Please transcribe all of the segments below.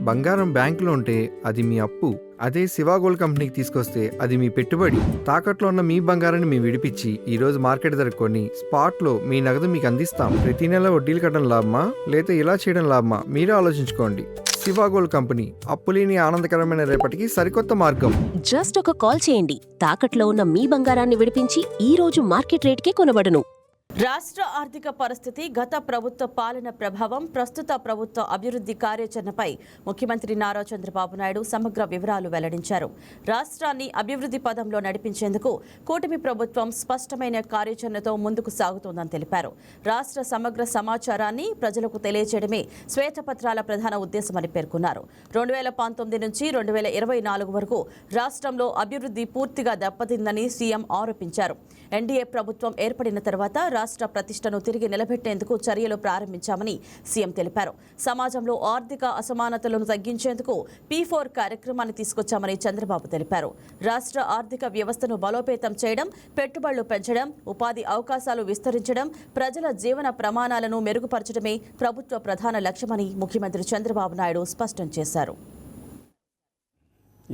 బంగారం బ్యాంకులో ఉంటే అది మీ అప్పు, అదే శివా గోల్డ్ కంపెనీకి తీసుకొస్తే అది మీ పెట్టుబడి. తాకట్లో ఉన్న మీ బంగారాన్ని మేము విడిపించి ఈ రోజు మార్కెట్ ధర కొని స్పాట్లో మీ నగదు మీకు అందిస్తాం. ప్రతి నెల వడ్డీలు కట్టడం లాభమా లేదా ఇలా చేయడం లాభమా మీరే ఆలోచించుకోండి. శివా గోల్డ్ కంపెనీ, అప్పులేని ఆనందకరమైన రేపటికి సరికొత్త మార్గం. జస్ట్ ఒక కాల్ చేయండి. తాకట్లో ఉన్న మీ బంగారాన్ని విడిపించి ఈ రోజు మార్కెట్ రేట్కే కొనబడును. రాష్ట్ర ఆర్థిక పరిస్థితి, గత ప్రభుత్వ పాలన ప్రభావం, ప్రస్తుత ప్రభుత్వ అభివృద్ధి కార్యాచరణపై ముఖ్యమంత్రి నారా చంద్రబాబు నాయుడు సమగ్ర వివరాలు వెల్లడించారు. రాష్ట్రాన్ని అభివృద్ధి పదంలో నడిపించేందుకు కూటమి ప్రభుత్వం స్పష్టమైన కార్యాచరణతో ముందుకు సాగుతోందని తెలిపారు. రాష్ట్ర సమగ్ర సమాచారాన్ని ప్రజలకు తెలియజేయడమే శ్వేతపత్రాల ప్రధాన ఉద్దేశమని పేర్కొన్నారు. 2019 నుంచి 2024 వరకు రాష్ట్రంలో అభివృద్ధి పూర్తిగా దెబ్బతిందని సీఎం ఆరోపించారు. ఎన్డీఏ ప్రభుత్వం ఏర్పడిన తర్వాత రాష్ట్ర ప్రతిష్టను తిరిగి నిలబెట్టేందుకు చర్యలు ప్రారంభించామని సీఎం తెలిపారు. సమాజంలో ఆర్థిక అసమానతలను తగ్గించేందుకు P4 కార్యక్రమాన్ని తీసుకొచ్చామని చంద్రబాబు తెలిపారు. రాష్ట్ర ఆర్థిక వ్యవస్థను బలోపేతం చేయడం, పెట్టుబడులు పెంచడం, ఉపాధి అవకాశాలు విస్తరించడం, ప్రజల జీవన ప్రమాణాలను మెరుగుపరచడమే ప్రభుత్వ ప్రధాన లక్ష్యమని ముఖ్యమంత్రి చంద్రబాబు నాయుడు స్పష్టం చేశారు.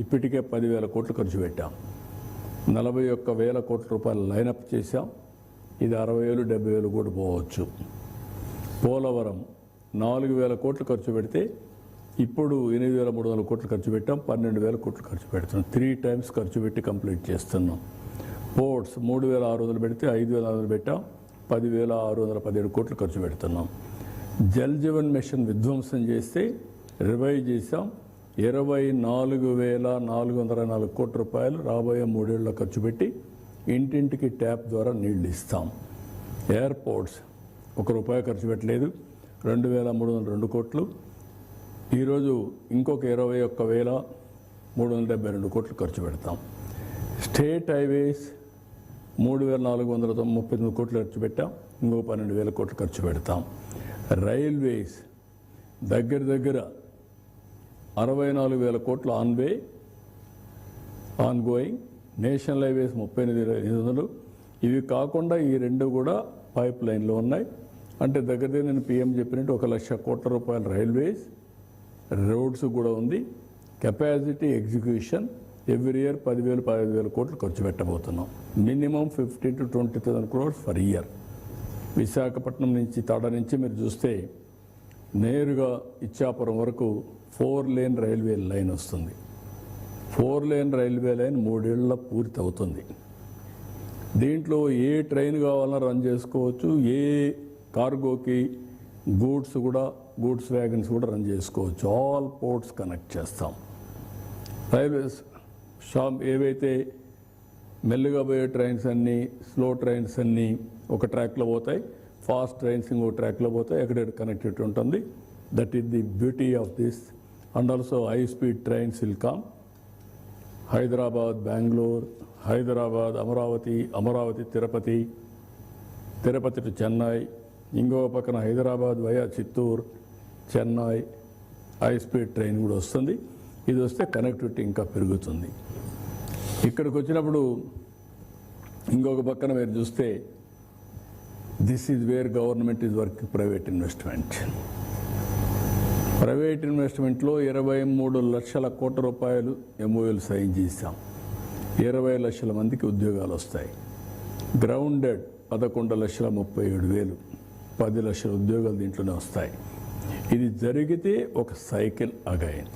ఇప్పటికే 10,000 కోట్లు ఖర్చు పెట్టాం. 41,000 కోట్ల రూపాయలు లైనప్ చేశాం. ఇది 60,000, 70,000 కూడా పోవచ్చు. పోలవరం 4,000 కోట్లు ఖర్చు పెడితే ఇప్పుడు 8,300 కోట్లు ఖర్చు పెట్టాం. 12,000 కోట్లు ఖర్చు పెడుతున్నాం. 3 times ఖర్చు పెట్టి కంప్లీట్ చేస్తున్నాం. పోర్ట్స్ 3,600 పెడితే 5,400 పెట్టాం. 10,617 కోట్లు ఖర్చు పెడుతున్నాం. జల్ జీవన్ మిషన్ విధ్వంసం చేస్తే రివైవ్ చేశాం. 24,404 కోట్ల రూపాయలు రాబోయే 3 ఏళ్లలో ఖర్చు పెట్టి ఇంటింటికి ట్యాప్ ద్వారా నీళ్లు ఇస్తాం. ఎయిర్పోర్ట్స్ ₹1 ఖర్చు పెట్టలేదు. 2,302 కోట్లు. ఈరోజు ఇంకొక 21,372 కోట్లు ఖర్చు పెడతాం. స్టేట్ హైవేస్ 3,439 కోట్లు ఖర్చు పెట్టాం. ఇంకొక 12,000 కోట్లు ఖర్చు పెడతాం. రైల్వేస్ దగ్గర 64,000 కోట్లు ఆన్గోయింగ్. National highways 38,500. ఇవి కాకుండా ఈ 2 కూడా పైప్ లైన్లో ఉన్నాయి. అంటే దగ్గర నేను పీఎం చెప్పినట్టు 1,00,000 కోట్ల రూపాయలు రైల్వేస్, రోడ్స్ కూడా ఉంది. కెపాసిటీ ఎగ్జిక్యూషన్ ఎవ్రీ ఇయర్ 10,000, 15,000 కోట్లు ఖర్చు పెట్టబోతున్నాం. Minimum 15,000 to 20,000 crores for year. Visakhapatnam నుంచి తాడ నుంచి మీరు చూస్తే నేరుగా ఇచ్చాపురం వరకు 4 lane రైల్వే లైన్ వస్తుంది. 4 lane రైల్వే లైన్ 3 ఏళ్లలో పూర్తి అవుతుంది. దీంట్లో ఏ ట్రైన్ కావాలన్నా రన్ చేసుకోవచ్చు. ఏ కార్గోకి గూడ్స్ వ్యాగన్స్ కూడా రన్ చేసుకోవచ్చు. ఆల్ పోర్ట్స్ కనెక్ట్ చేస్తాం. రైల్వేస్ ఏవైతే మెల్లిగా పోయే ట్రైన్స్ అన్నీ, స్లో ట్రైన్స్ అన్నీ ఒక ట్రాక్లో పోతాయి. ఫాస్ట్ ట్రైన్స్ ఇంకో ట్రాక్లో పోతాయి. ఎక్కడెక్కడ కనెక్టివిటీ ఉంటుంది. That is the beauty of this. And also high speed trains will come. Hyderabad Bengaluru, Hyderabad Amaravati Tirupati to Chennai, ఇంకో పక్కన Hyderabad via Chittoor, Chennai high speed train కూడా వస్తుంది. ఇది వస్తే కనెక్టివిటీ ఇంకా పెరుగుతుంది. ఇక్కడికి వచ్చినప్పుడు ఇంకొక పక్కన మీరు చూస్తే this is where government is work private investment. Private ఇన్వెస్ట్మెంట్లో 23 లక్షల కోట్ల రూపాయలు MOUలు సైన్ చేశాం. 20 లక్షల మందికి ఉద్యోగాలు వస్తాయి. గ్రౌండెడ్ 11,37,000, 10 లక్షల ఉద్యోగాలు దీంట్లోనే వస్తాయి. ఇది జరిగితే ఒక సైకిల్ అగైన్.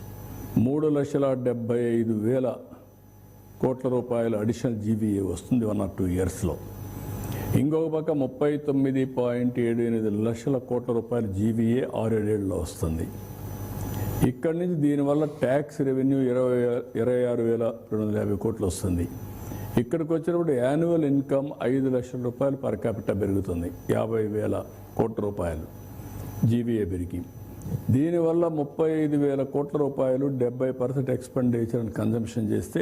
3,75,000 కోట్ల రూపాయలు అడిషనల్ GVA వస్తుంది 1 or 2 yearsలో. ఇంకొక పక్క 39.78 లక్షల కోట్ల రూపాయలు GVA 6-7 ఏళ్ళలో వస్తుంది. ఇక్కడి నుంచి దీనివల్ల ట్యాక్స్ రెవెన్యూ 26,250 కోట్లు వస్తుంది. ఇక్కడికి వచ్చినప్పుడు యాన్యువల్ ఇన్కమ్ 5 లక్షల రూపాయలు పర్ క్యాపిటా పెరుగుతుంది. 50,000 కోట్ల రూపాయలు GVA పెరిగి, దీనివల్ల 35,000 కోట్ల రూపాయలు 70% ఎక్స్పెండిచర్ అండ్ కన్జంప్షన్ చేస్తే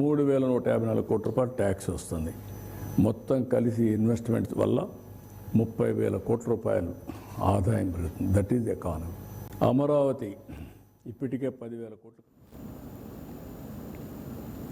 3,154 కోట్ల రూపాయలు ట్యాక్స్ వస్తుంది. మొత్తం కలిసి ఇన్వెస్ట్మెంట్ వల్ల 30,000 కోట్ల రూపాయలు ఆదాయం పెరుగుతుంది. That is economy. అమరావతి ఇప్పటికే 10,000 కోట్లు